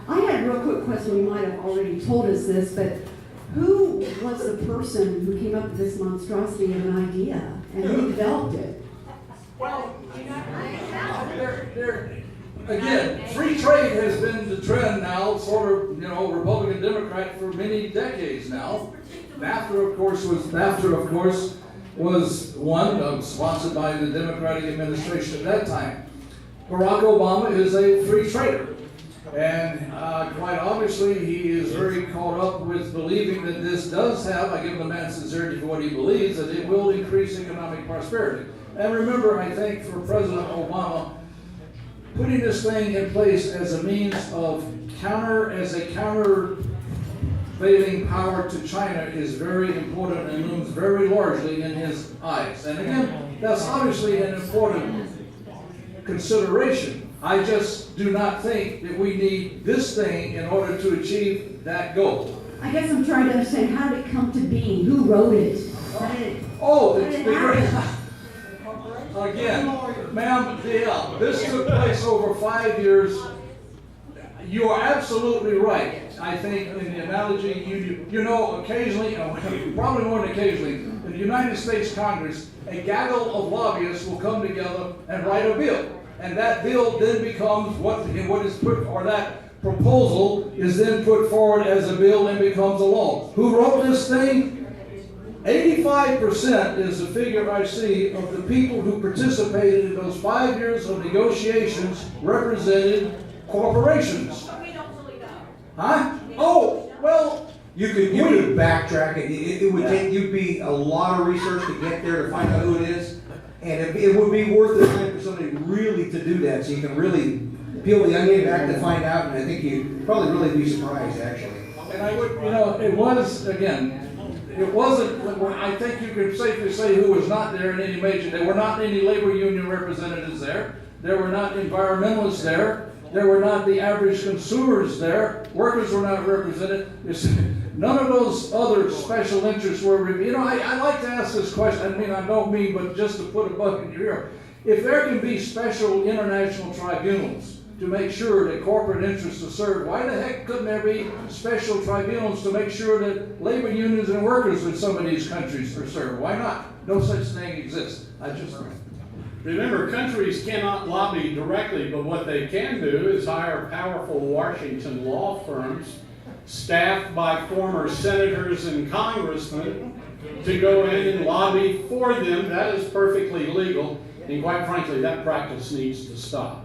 I had a real quick question. You might have already told us this, but who was the person who came up with this monstrosity of an idea, and who developed it? Well, again, free trade has been the trend now, sort of, Republican Democrat for many decades now. NAFTA, of course, was one sponsored by the Democratic administration at that time. Barack Obama is a free trader. And quite obviously, he is very caught up with believing that this does have, I give the man sincerity for what he believes, that it will increase economic prosperity. And remember, I think, for President Obama, putting this thing in place as a means of countervailing power to China is very important and looms very largely in his eyes. And again, that's obviously an important consideration. I just do not think that we need this thing in order to achieve that goal. I guess I'm trying to understand, how did it come to be? Who wrote it? Again, ma'am, this took place over 5 years. You are absolutely right. I think in the analogy, occasionally, probably more than occasionally, in the United States Congress, a gaggle of lobbyists will come together and write a bill. And that bill then becomes that proposal is then put forward as a bill and becomes a law. Who wrote this thing? 85% is the figure I see of the people who participated in those 5 years of negotiations represented corporations. But we don't really know. Huh? Oh, well, you could backtrack it. It would take be a lot of research to get there to find out who it is. And it would be worth the time for somebody really to do that, so you can really peel the onion back to find out, and I think you'd probably really be surprised, actually. And I would, it wasn't, I think you could safely say who was not there in any major. There were not any labor union representatives there. There were not environmentalists there. There were not the average consumers there. Workers were not represented. None of those other special interests were. I like to ask this question. I don't mean, but just to put a bug in your ear. If there can be special international tribunals to make sure that corporate interests are served, why the heck couldn't there be special tribunals to make sure that labor unions and workers in some of these countries are served? Why not? No such thing exists. Remember, countries cannot lobby directly, but what they can do is hire powerful Washington law firms staffed by former senators and congressmen to go in and lobby for them. That is perfectly legal, and quite frankly, that practice needs to stop.